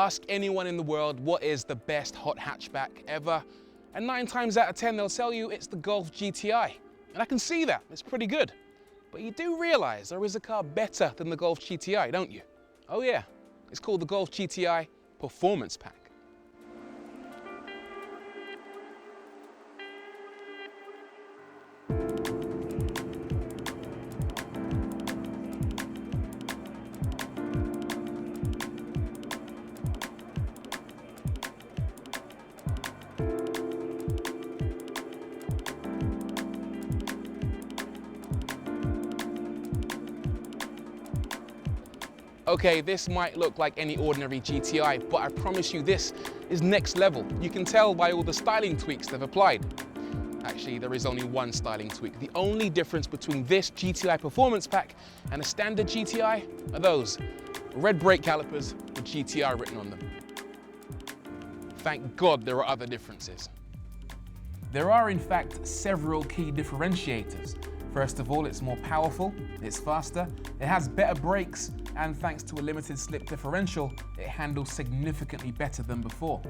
Ask anyone in the world what is the best hot hatchback ever, and 9 times out of 10 they'll tell you it's the Golf GTI. And I can see that, it's pretty good. But you do realize there is a car better than the Golf GTI, don't you? Oh yeah, it's called the Golf GTI Performance Pack. Okay, this might look like any ordinary GTI, but I promise you this is next level. You can tell by all the styling tweaks they've applied. Actually, there is only one styling tweak. The only difference between this GTI Performance Pack and a standard GTI are those red brake calipers with GTI written on them. Thank God there are other differences. There are in fact several key differentiators. First of all, it's more powerful, it's faster, it has better brakes, and thanks to a limited slip differential, it handles significantly better than before.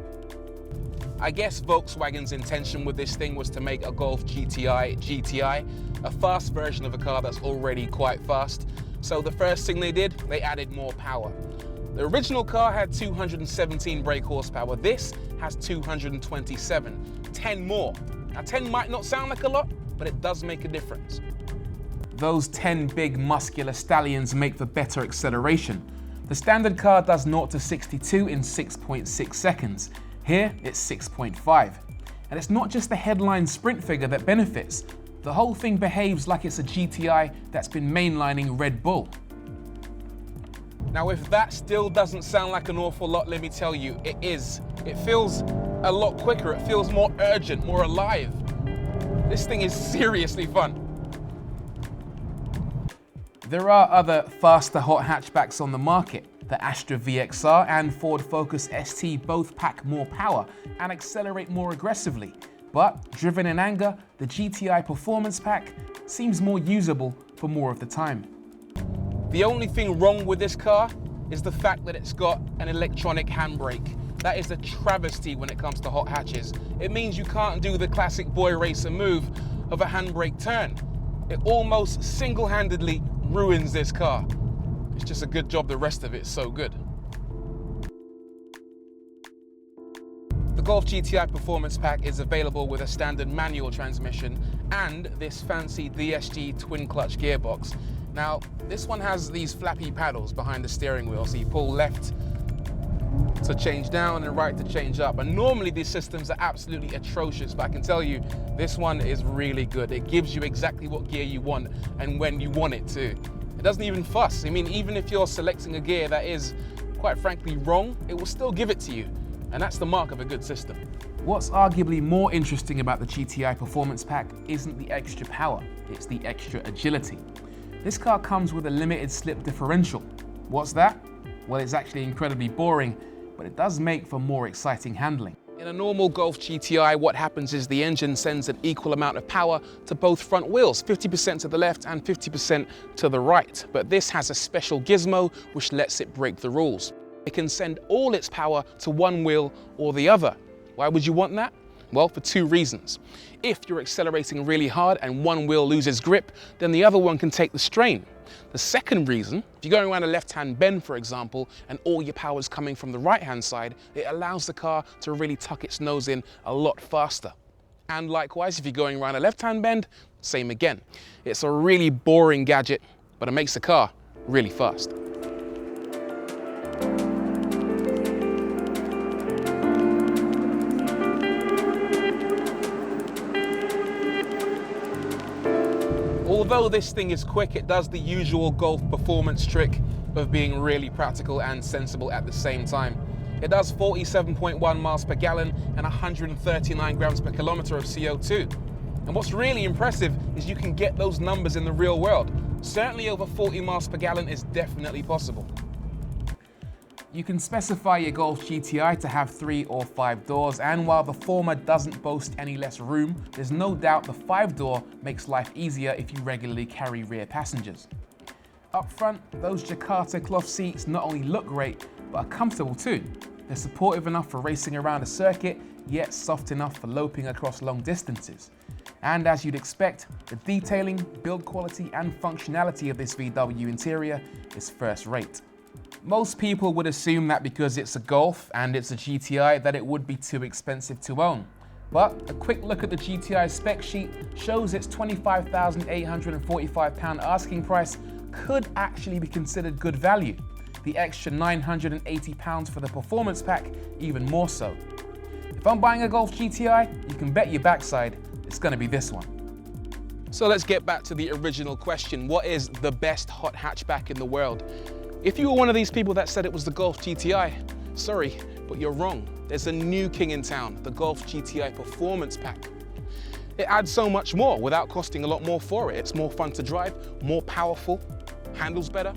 I guess Volkswagen's intention with this thing was to make a Golf GTI, a fast version of a car that's already quite fast. So the first thing they did, they added more power. The original car had 217 brake horsepower. This has 227, 10 more. Now 10 might not sound like a lot, but it does make a difference. Those 10 big muscular stallions make for better acceleration. The standard car does 0 to 62 in 6.6 seconds. Here, it's 6.5. And it's not just the headline sprint figure that benefits. The whole thing behaves like it's a GTI that's been mainlining Red Bull. Now, if that still doesn't sound like an awful lot, let me tell you, it is. It feels a lot quicker. It feels more urgent, more alive. This thing is seriously fun. There are other faster hot hatchbacks on the market. The Astra VXR and Ford Focus ST both pack more power and accelerate more aggressively. But driven in anger, the GTI Performance Pack seems more usable for more of the time. The only thing wrong with this car is the fact that it's got an electronic handbrake. That is a travesty when it comes to hot hatches. It means you can't do the classic boy racer move of a handbrake turn. It almost single-handedly ruins this car. It's just a good job the rest of it's so good. The Golf GTI Performance Pack is available with a standard manual transmission and this fancy DSG twin clutch gearbox. Now, this one has these flappy paddles behind the steering wheel, so you pull left to change down and right to change up. And normally these systems are absolutely atrocious, but I can tell you, this one is really good. It gives you exactly what gear you want and when you want it to. It doesn't even fuss. I mean, even if you're selecting a gear that is, quite frankly, wrong, it will still give it to you. And that's the mark of a good system. What's arguably more interesting about the GTI Performance Pack isn't the extra power, it's the extra agility. This car comes with a limited slip differential. What's that? Well, it's actually incredibly boring, but it does make for more exciting handling. In a normal Golf GTI, what happens is the engine sends an equal amount of power to both front wheels, 50% to the left and 50% to the right. But this has a special gizmo which lets it break the rules. It can send all its power to one wheel or the other. Why would you want that? Well, for 2 reasons. If you're accelerating really hard and one wheel loses grip, then the other one can take the strain. The second reason, if you're going around a left-hand bend, for example, and all your power is coming from the right-hand side, it allows the car to really tuck its nose in a lot faster. And likewise, if you're going around a left-hand bend, same again. It's a really boring gadget, but it makes the car really fast. Although this thing is quick, it does the usual Golf performance trick of being really practical and sensible at the same time. It does 47.1 miles per gallon and 139 grams per kilometer of CO2. And what's really impressive is you can get those numbers in the real world. Certainly over 40 miles per gallon is definitely possible. You can specify your Golf GTI to have 3 or 5 doors, and while the former doesn't boast any less room, there's no doubt the 5-door makes life easier if you regularly carry rear passengers. Up front, those Jakarta cloth seats not only look great, but are comfortable too. They're supportive enough for racing around a circuit, yet soft enough for loping across long distances. And as you'd expect, the detailing, build quality and functionality of this VW interior is first rate. Most people would assume that because it's a Golf and it's a GTI that it would be too expensive to own. But a quick look at the GTI spec sheet shows its £25,845 asking price could actually be considered good value. The extra £980 for the Performance Pack even more so. If I'm buying a Golf GTI, you can bet your backside it's going to be this one. So let's get back to the original question. What is the best hot hatchback in the world? If you were one of these people that said it was the Golf GTI, sorry, but you're wrong. There's a new king in town, the Golf GTI Performance Pack. It adds so much more without costing a lot more for it. It's more fun to drive, more powerful, handles better,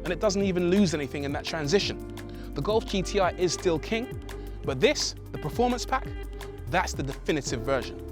and it doesn't even lose anything in that transition. The Golf GTI is still king, but this, the Performance Pack, that's the definitive version.